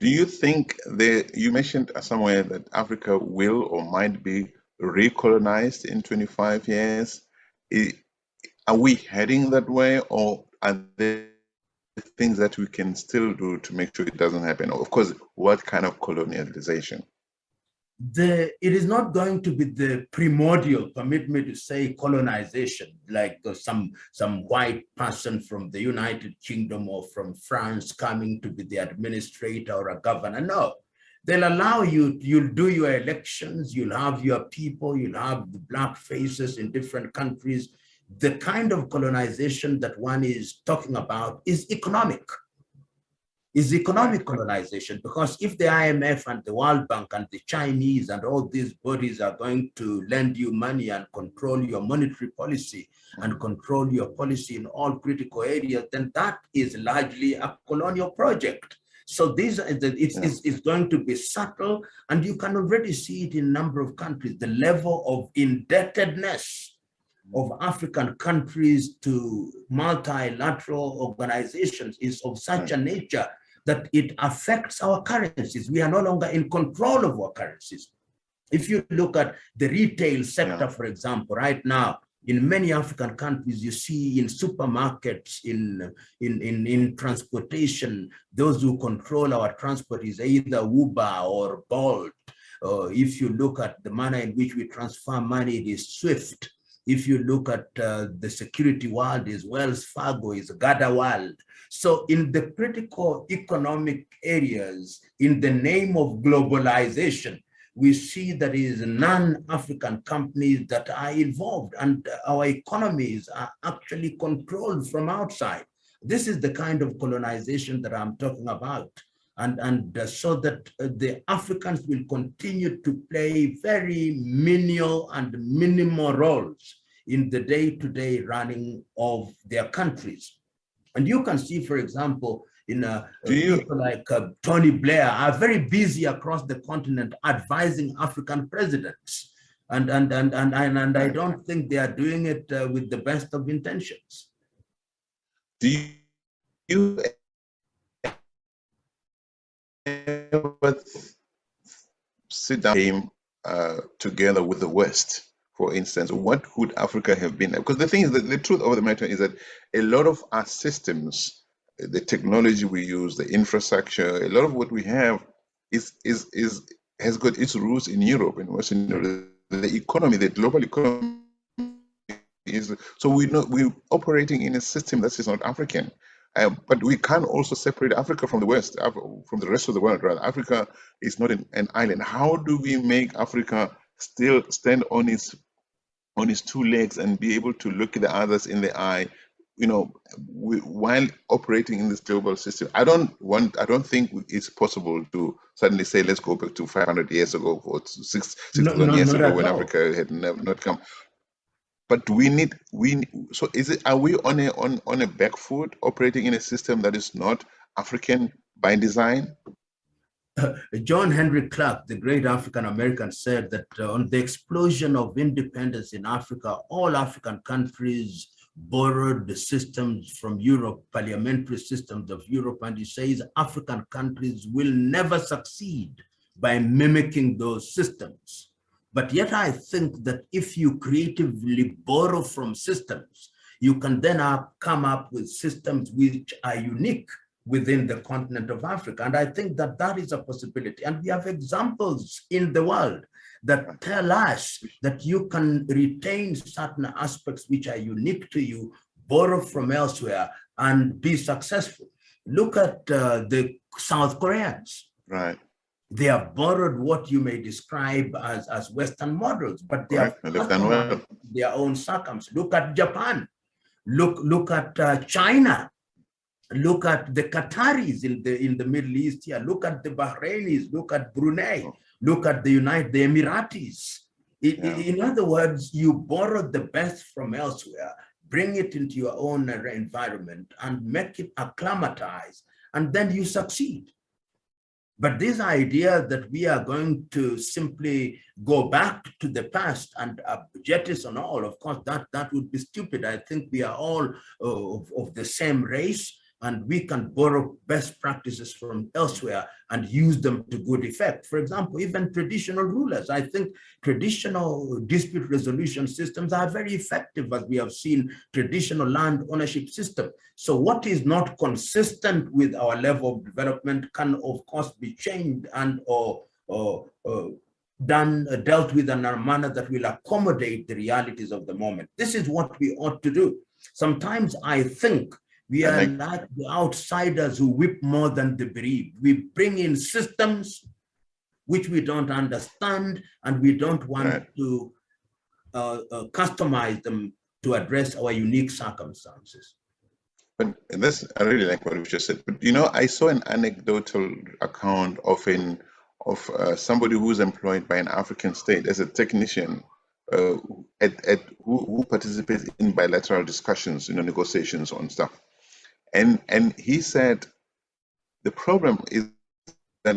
Do you think you mentioned somewhere that Africa will or might be recolonized in 25 years? Are we heading that way, or are there things that we can still do to make sure it doesn't happen? Of course, what kind of colonialization? It is not going to be the primordial, permit me to say, colonization, like some white person from the United Kingdom or from France coming to be the administrator or a governor. No, they'll allow you, you'll do your elections, you'll have your people, you'll have the black faces in different countries. The kind of colonization that one is talking about is economic. Is economic colonization, because if the IMF and the World Bank and the Chinese and all these bodies are going to lend you money and control your monetary policy and control your policy in all critical areas, then that is largely a colonial project. So it's going to be subtle, and you can already see it in a number of countries. The level of indebtedness of African countries to multilateral organizations is of such a nature that it affects our currencies. We are no longer in control of our currencies. If you look at the retail sector, for example, right now, in many African countries, you see in supermarkets, in transportation, those who control our transport is either Uber or Bolt. If you look at the manner in which we transfer money, it is SWIFT. If you look at the security world, is Wells Fargo, is Gada world. So in the critical economic areas, in the name of globalization, we see that is non-African companies that are involved, and our economies are actually controlled from outside. This is the kind of colonization that I'm talking about. And so that the Africans will continue to play very menial and minimal roles in the day-to-day running of their countries. And you can see, for example, in people like Tony Blair are very busy across the continent advising African presidents. And I don't think they are doing it with the best of intentions. Do you ever sit down together with the West? For instance, what could Africa have been? Because the thing is that the truth of the matter is that a lot of our systems, the technology we use, the infrastructure, a lot of what we have has got its roots in Europe and Western Europe. The economy, the global economy is, so we're operating in a system that is not African. But we can also separate Africa from the West, from the rest of the world, rather. Africa is not an island. How do we make Africa still stand on its two legs and be able to look at the others in the eye, while operating in this global system? I don't think it's possible to suddenly say, let's go back to 500 years ago or 6,000 years ago when Africa had not come. But so are we on a back foot operating in a system that is not African by design? John Henry Clark, the great African-American, said that on the explosion of independence in Africa, all African countries borrowed the systems from Europe, parliamentary systems of Europe, and he says African countries will never succeed by mimicking those systems. But yet I think that if you creatively borrow from systems, you can then come up with systems which are unique within the continent of Africa. And I think that that is a possibility. And we have examples in the world that tell us that you can retain certain aspects which are unique to you, borrow from elsewhere, and be successful. Look at the South Koreans. Right. They have borrowed what you may describe as Western models, but they have their own circumstances. Look at Japan. Look at China. Look at the Qataris in the Middle East here. Look at the Bahrainis. Look at Brunei. Look at the Emiratis. In other words, you borrow the best from elsewhere, bring it into your own environment, and make it acclimatize, and then you succeed. But this idea that we are going to simply go back to the past and jettison all, of course, that would be stupid. I think we are all of the same race. and we can borrow best practices from elsewhere and use them to good effect. For example, even traditional rulers, I think traditional dispute resolution systems are very effective, as we have seen traditional land ownership system. So what is not consistent with our level of development can of course be changed and or dealt with in a manner that will accommodate the realities of the moment. This is what we ought to do. Sometimes I think we are like the outsiders who whip more than the bereaved. We bring in systems which we don't understand, and we don't want to customize them to address our unique circumstances. But this, I really like what you just said. But you know, I saw an anecdotal account of somebody who's employed by an African state as a technician, who participates in bilateral discussions, you know, negotiations on stuff. And he said the problem is that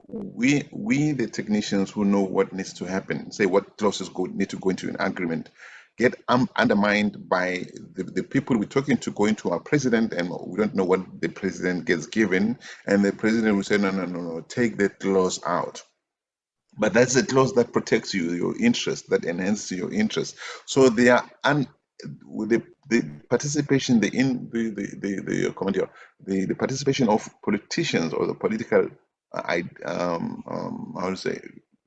we the technicians who know what needs to happen, say what clauses need to go into an agreement, get undermined by the people we're talking to, going to our president, and we don't know what the president gets given, and the president will say, no, take that clause out. But that's a clause that protects you, your interest, that enhances your interest. So they are the participation, the participation of politicians or the political how to say,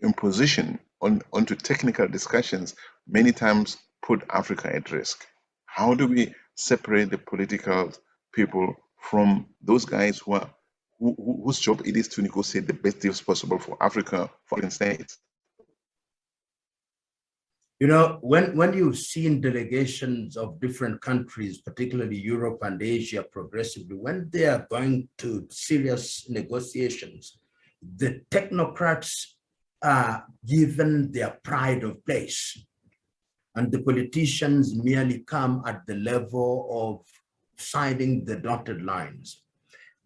imposition onto technical discussions many times put Africa at risk. How do we separate the political people from those guys whose job it is to negotiate the best deals possible for Africa, for African states? You know, when you've seen delegations of different countries, particularly Europe and Asia progressively, when they are going to serious negotiations, the technocrats are given their pride of place, and the politicians merely come at the level of signing the dotted lines.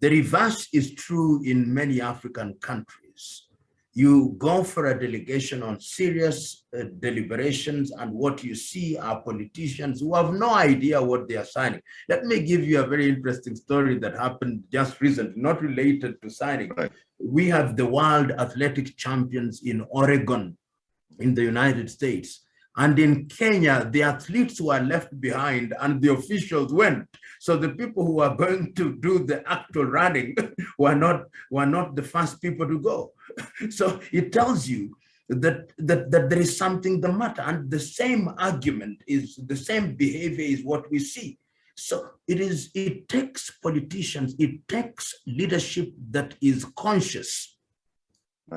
The reverse is true in many African countries. You go for a delegation on serious deliberations, and what you see are politicians who have no idea what they are signing. Let me give you a very interesting story that happened just recently, not related to signing. Right. We have the world athletic champions in Oregon, in the United States. And in Kenya, the athletes were left behind and the officials went. So the people who are going to do the actual running were not the first people to go. So it tells you that there is something the matter. And the same argument is, the same behavior is what we see. So it takes politicians, it takes leadership that is conscious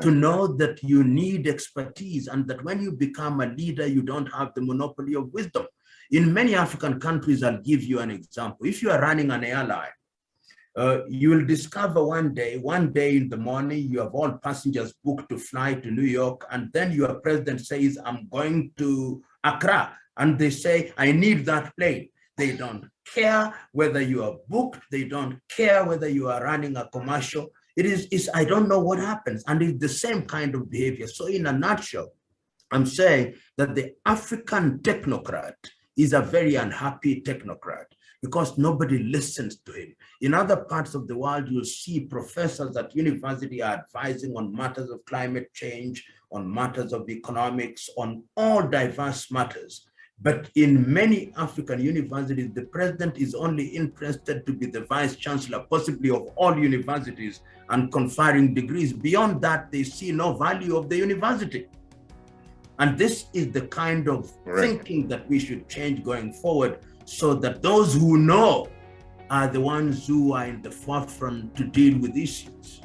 to know that you need expertise, and that when you become a leader, you don't have the monopoly of wisdom. In many African countries, I'll give you an example. If you are running an airline, you will discover one day in the morning, you have all passengers booked to fly to New York, and then your president says, I'm going to Accra, and they say, I need that plane. They don't care whether you are booked, they don't care whether you are running a commercial. I don't know what happens, and it's the same kind of behavior. So in a nutshell, I'm saying that the African technocrat is a very unhappy technocrat because nobody listens to him. In other parts of the world, you'll see professors at university are advising on matters of climate change, on matters of economics, on all diverse matters. But in many African universities, the president is only interested to be the vice chancellor, possibly of all universities, and conferring degrees. Beyond that, they see no value of the university. And this is the kind of thinking that we should change going forward, so that those who know are the ones who are in the forefront to deal with issues.